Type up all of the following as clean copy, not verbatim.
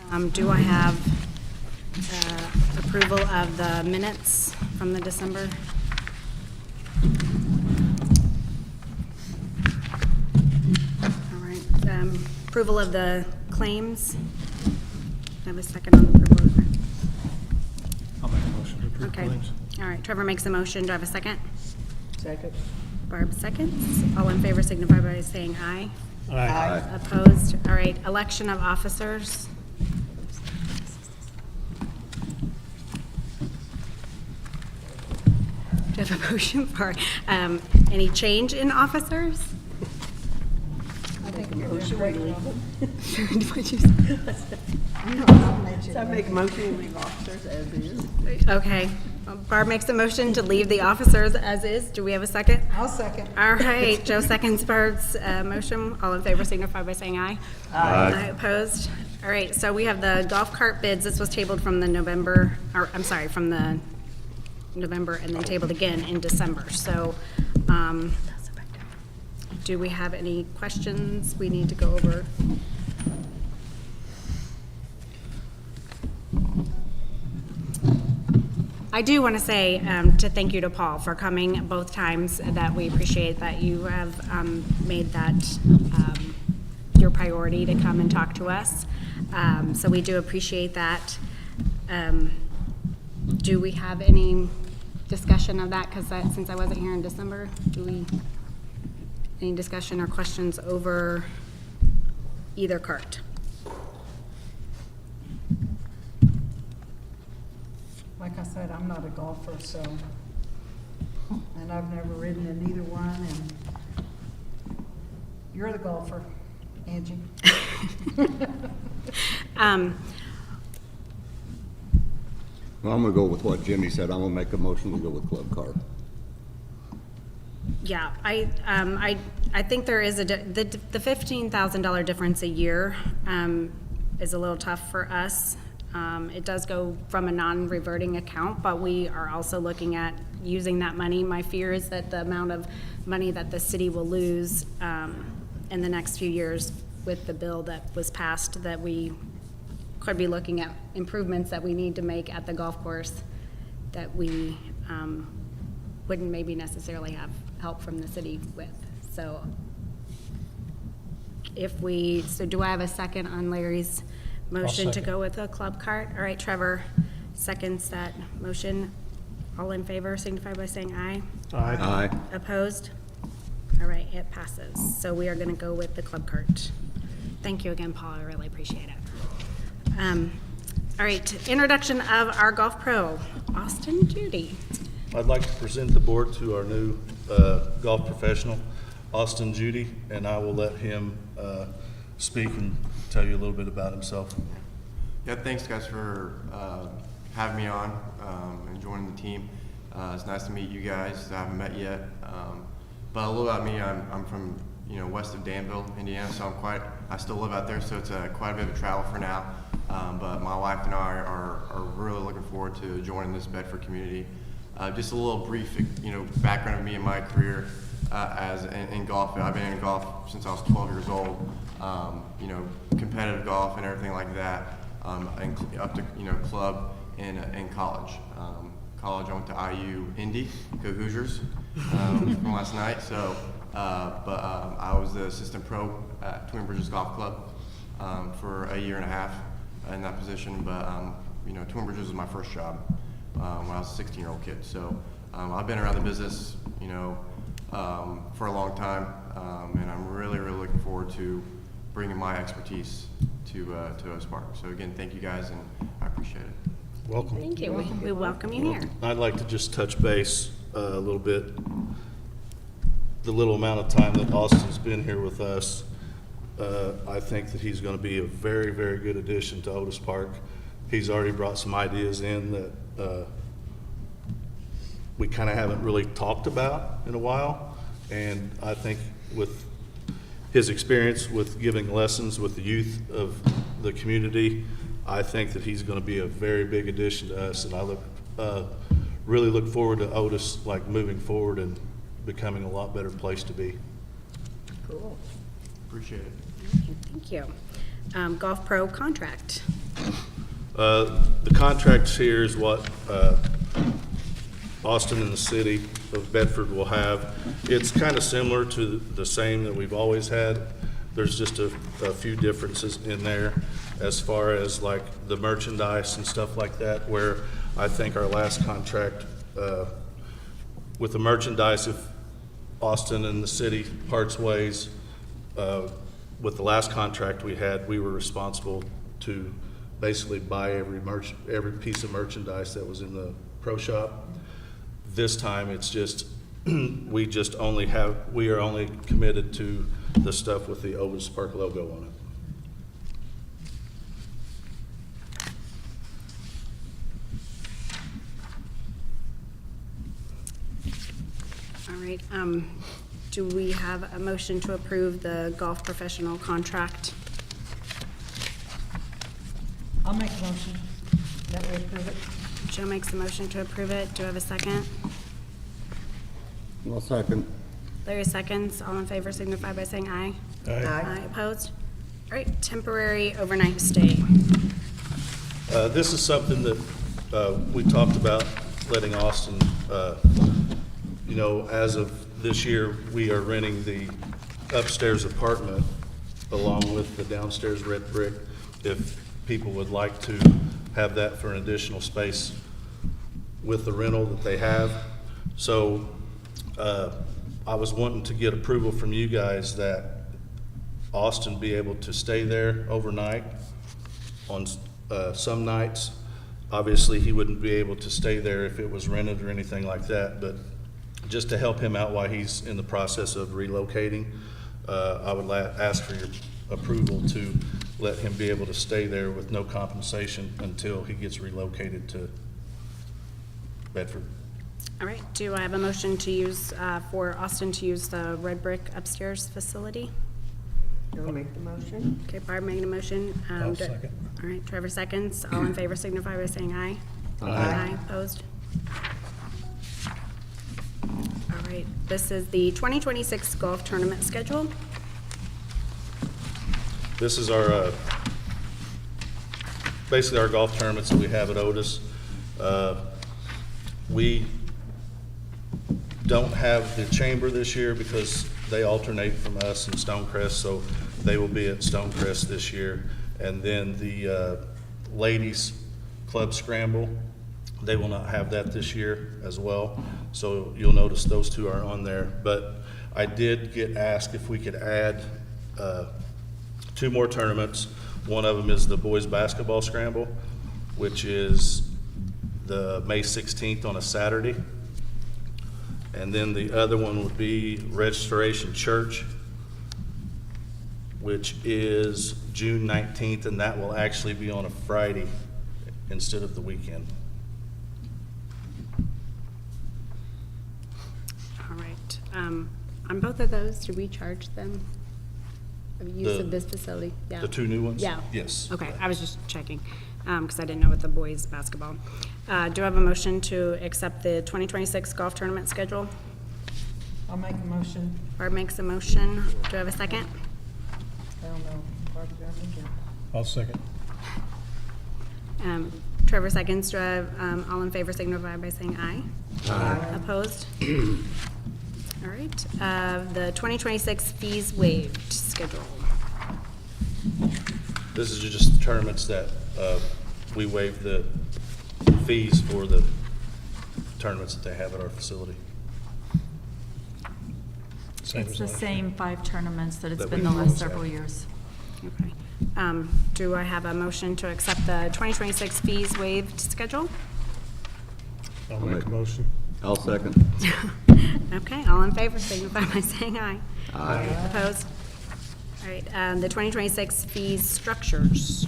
Do I have approval of the minutes from the December? All right. Approval of the claims. I have a second on the approval of the claims. I'll make a motion to approve Okay. claims. All right. Trevor makes a motion. Do I have a second? Second. Barb seconds. All in favor signify by saying aye. Aye. Opposed? All right. Election of officers. Do you have a motion for any change in officers? I make a motion we leave them. What'd you say? I make a motion we leave officers as is. Okay. Barb makes a motion to leave the officers as is. Do we have a second? I'll second. All right. Joe seconds Barb's motion. All in favor signify by saying aye. Aye. Opposed? All right. So we have the golf cart bids. This was tabled from the November, or I'm sorry, from the November and then tabled again in December. So do we have any questions we need to go over? I do want to say to thank you to Paul for coming both times, that we appreciate that you have made that your priority to come and talk to us. So we do appreciate that. Do we have any discussion of that? Because since I wasn't here in December, any discussion or questions over either cart? Like I said, I'm not a golfer, so, and I've never ridden in either one, and you're the golfer, Angie. Well, I'm gonna go with what Jimmy said. I'm gonna make a motion to go with club car. Yeah, I think there is the $15,000 difference a year is a little tough for us. It does go from a non-reverting account, but we are also looking at using that money. My fear is that the amount of money that the city will lose in the next few years with the bill that was passed, that we could be looking at improvements that we need to make at the golf course that we wouldn't maybe necessarily have help from the city with. So do I have a second on Larry's motion to second. go with a club cart? All right, Trevor seconds that motion. All in favor signify by saying aye. Aye. Opposed? All right, it passes. So we are going to go with the club cart. Thank you again, Paul. I really appreciate it. All right, introduction of our golf pro, Austin Judy. I'd like to present the board to our new golf professional, Austin Judy, and I will let him speak and tell you a little bit about himself. Yeah, thanks guys for having me on and joining the team. It's nice to meet you guys. I haven't met yet, but a little about me. I'm from west of Danville, Indiana, so I still live out there, so it's quite a bit of travel for now. But my wife and I are really looking forward to joining this Bedford community. Just a little brief, background of me and my career in golf. I've been in golf since I was 12 years old. Competitive golf and everything like that, and up to club and college. College, I went to IU Indy, go Hoosiers, from last night. So, I was the assistant pro at Twin Bridges Golf Club for a year and a half in that position. But Twin Bridges was my first job when I was a 16-year-old kid. So I've been around the business, for a long time, and I'm really looking forward to bringing my expertise to Ospark. So again, thank you guys, and I appreciate it. Welcome. Thank you. We welcome you here. I'd like to just touch base a little bit. The little amount of time that Austin's been here with us, I think that he's going to be a very, very good addition to Otis Park. He's already brought some ideas in that we kind of haven't really talked about in a while, and I think with his experience with giving lessons with the youth of the community, I think that he's going to be a very big addition to us, and I really look forward to Otis moving forward and becoming a lot better place to be. Cool. Appreciate it. Thank you. Golf Pro contract. The contract here is what Austin and the city of Bedford will have. It's kind of similar to the same that we've always had. There's just a few differences in there as far as like the merchandise and stuff like that, where I think our last contract with the merchandise, if Austin and the city parts ways, with the last contract we had, we were responsible to basically buy every piece of merchandise that was in the pro shop. This time, it's just, we are only committed to the stuff with the Otis Park logo on it. All right, do we have a motion to approve the golf professional contract? I'll make a motion that we approve it. Joe makes the motion to approve it. Do I have a second? I'll second. Larry seconds. All in favor signify by saying aye. Aye. Opposed? All right, temporary overnight stay. This is something that we talked about letting Austin, as of this year, we are renting the upstairs apartment along with the downstairs red brick. If people would like to have that for an additional space with the rental that they have. So I was wanting to get approval from you guys that Austin be able to stay there overnight on some nights. Obviously, he wouldn't be able to stay there if it was rented or anything like that, but just to help him out while he's in the process of relocating, I would ask for your approval to let him be able to stay there with no compensation until he gets relocated to Bedford. All right, do I have a motion to use, for Austin to use the red brick upstairs facility? I'll make the motion. Okay, Barb making a motion. I'll second. All right, Trevor seconds. All in favor signify by saying aye. Aye. Opposed? All right, this is the 2026 golf tournament schedule. This is our, basically our golf tournaments that we have at Otis. We don't have the chamber this year because they alternate from us and Stonecrest, so they will be at Stonecrest this year. And then the ladies club scramble, they will not have that this year as well. So you'll notice those two are on there. But I did get asked if we could add two more tournaments. One of them is the boys basketball scramble, which is the May 16th on a Saturday. And then the other one would be Restoration Church, which is June 19th, and that will actually be on a Friday instead of the weekend. All right, on both of those, do we charge them of use of this facility? Yeah. The two new ones? Yeah. Yes. Okay, I was just checking, because I didn't know what the boys' basketball. Do I have a motion to accept the 2026 golf tournament schedule? I'll make a motion. Barb makes a motion. Do I have a second? I don't know. Barb, do I think it- I'll second. Trevor seconds. Do I have, all in favor signify by saying aye. Aye. Opposed? All right, the 2026 fees waived schedule. This is just the tournaments that we waive the fees for the tournaments that they have at our facility. Same It's as the last same 5 tournaments that it's That been we the last always several have. years. Okay. Do I have a motion to accept the 2026 fees waived schedule? I'll make a motion. I'll second. Okay, all in favor signify by saying aye. Aye. Opposed? All right, the 2026 fees structures.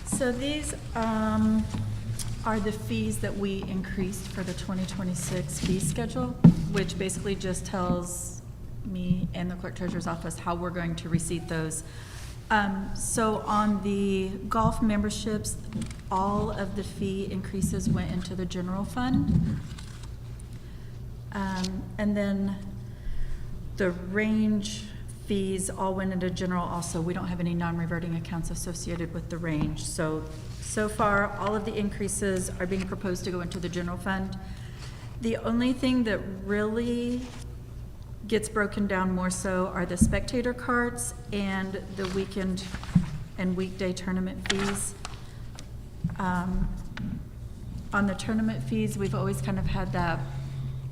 So these are the fees that we increased for the 2026 fee schedule, which basically just tells me and the clerk treasurer's office how we're going to receive those. So on the golf memberships, all of the fee increases went into the general fund. And then the range fees all went into general also. We don't have any non-reverting accounts associated with the range. So far, all of the increases are being proposed to go into the general fund. The only thing that really gets broken down more so are the spectator cards and the weekend and weekday tournament fees. On the tournament fees, we've always kind of had that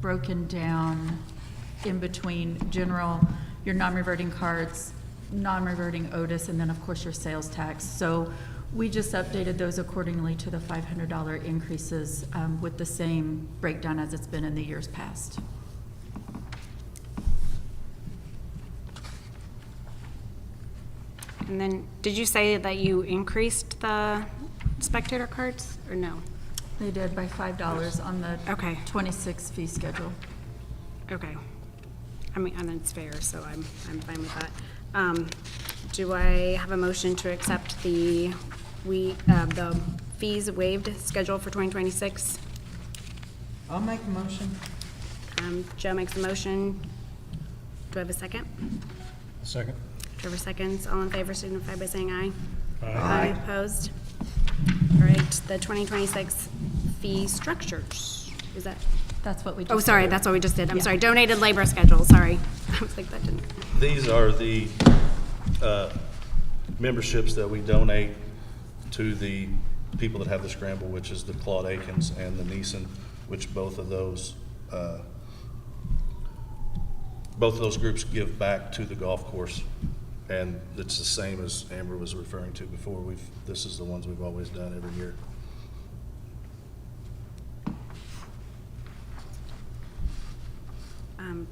broken down in between general, your non-reverting cards, non-reverting Otis, and then of course your sales tax. So we just updated those accordingly to the $500 increases with the same breakdown as it's been in the years past. And then, did you say that you increased the spectator cards, or no? They did by $5 on the Okay. 26 fee schedule. Okay. I mean, and it's fair, so I'm fine with that. Do I have a motion to accept the fees waived schedule for 2026? I'll make a motion. Joe makes a motion. Do I have a second? Second. Trevor seconds. All in favor signify by saying aye. Aye. Opposed? All right, the 2026 fee structures. Is that? That's what we just. Oh, sorry, that's what we just did. I'm Yeah. sorry. Donated labor schedule, sorry. I was like, that didn't. These are the memberships that we donate to the people that have the scramble, which is the Claude Akins and the Neeson, which both of those groups give back to the golf course. And it's the same as Amber was referring to before. This is the ones we've always done every year.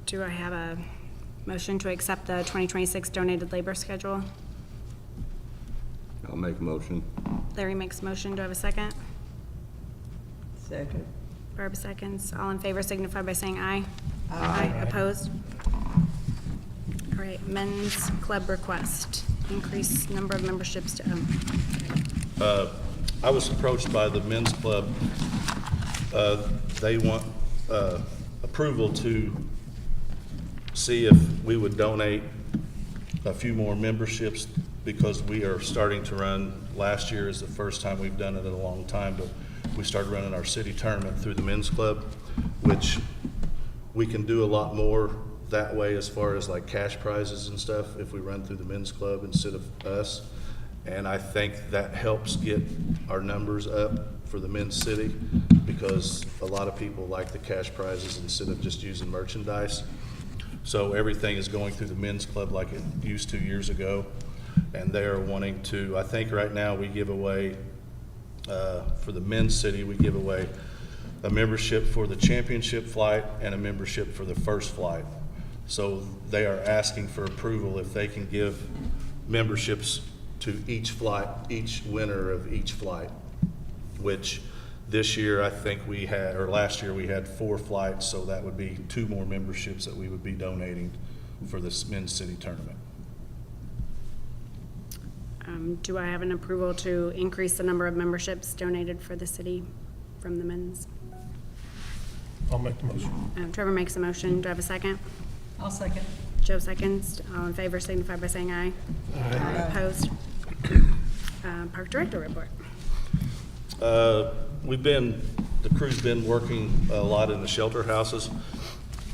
Do I have a motion to accept the 2026 donated labor schedule? I'll make a motion. Larry makes a motion. Do I have a second? Second. Barb seconds. All in favor signify by saying aye. Aye. Opposed? All right, men's club request, increase number of memberships to, I was approached by the men's club. They want approval to see if we would donate a few more memberships because we are starting to run. Last year is the first time we've done it in a long time, but we started running our city tournament through the men's club, which we can do a lot more that way as far as like cash prizes and stuff if we run through the men's club instead of us. And I think that helps get our numbers up for the men's city because a lot of people like the cash prizes instead of just using merchandise. So everything is going through the men's club like it used to years ago. And they are wanting to, I think right now we give away, for the men's city, we give away a membership for the championship flight and a membership for the first flight. So they are asking for approval if they can give memberships to each flight, each winner of each flight, which this year I think we had, or last year we had 4 flights, so that would be 2 more memberships that we would be donating for this men's city tournament. do I have an approval to increase the number of memberships donated for the city from the men's? I'll make the motion. Trevor makes a motion. Do I have a second? I'll second. Joe seconds. All in favor signify by saying aye. Aye. Opposed? Park Director report. The crew's been working a lot in the shelter houses.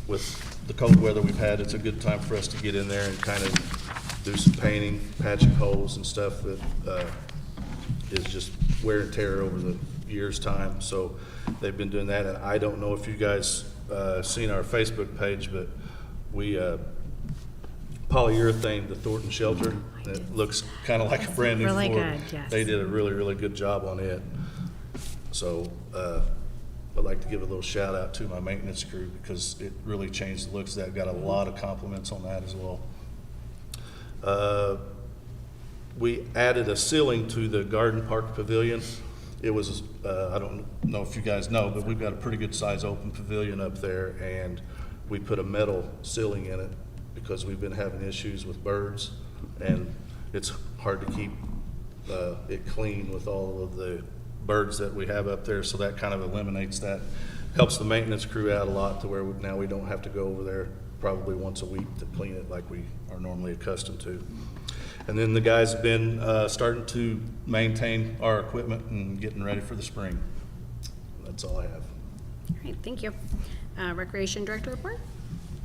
With the cold weather we've had, it's a good time for us to get in there and kind of do some painting, patching holes and stuff that is just wear and tear over the year's time. So they've been doing that, and I don't know if you guys seen our Facebook page, but we polyurethane the Thornton shelter. It looks kind of like a brand new Really floor. good, yes. They did a really, really good job on it. So I'd like to give a little shout out to my maintenance crew because it really changed the looks of that. Got a lot of compliments on that as well. We added a ceiling to the Garden Park Pavilion. It was, I don't know if you guys know, but we've got a pretty good size open pavilion up there, and we put a metal ceiling in it because we've been having issues with birds, and it's hard to keep it clean with all of the birds that we have up there, so that kind of eliminates that. helps the maintenance crew out a lot to where now we don't have to go over there probably once a week to clean it like we are normally accustomed to. And then the guys have been starting to maintain our equipment and getting ready for the spring. That's all I have. All right, thank you. Recreation Director report?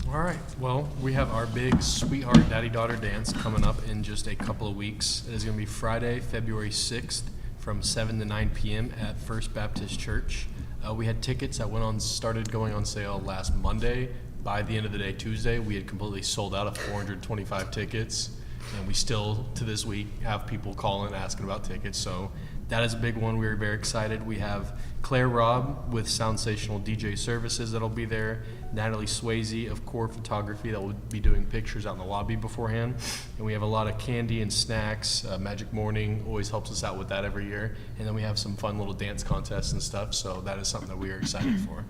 All right, well, we have our big Sweetheart Daddy-Daughter Dance coming up in just a couple of weeks. It is going to be Friday, February 6th from 7 to 9 p.m. at First Baptist Church. We had tickets that started going on sale last Monday. By the end of the day, Tuesday, we had completely sold out of 425 tickets. And we still, to this week, have people calling asking about tickets. So that is a big one. We are very excited. We have Claire Robb with Soundsational DJ Services that'll be there. Natalie Swayze of Core Photography that will be doing pictures out in the lobby beforehand. And we have a lot of candy and snacks. Magic Morning always helps us out with that every year. And then we have some fun little dance contests and stuff. So that is something that we are excited for.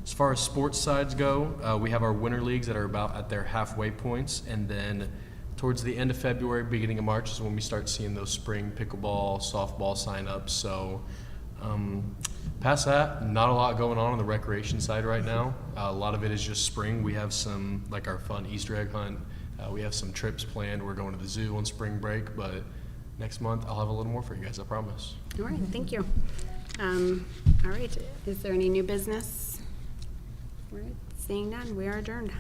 As far as sports sides go, we have our winter leagues that are about at their halfway points, and then towards the end of February, beginning of March is when we start seeing those spring pickleball, softball signups. So past that, not a lot going on the recreation side right now. A lot of it is just spring. We have some, like our fun Easter egg hunt. We have some trips planned. We're going to the zoo on spring break, but next month I'll have a little more for you guys, I promise. All right, thank you. All right, is there any new business? All right, seeing none, we are adjourned.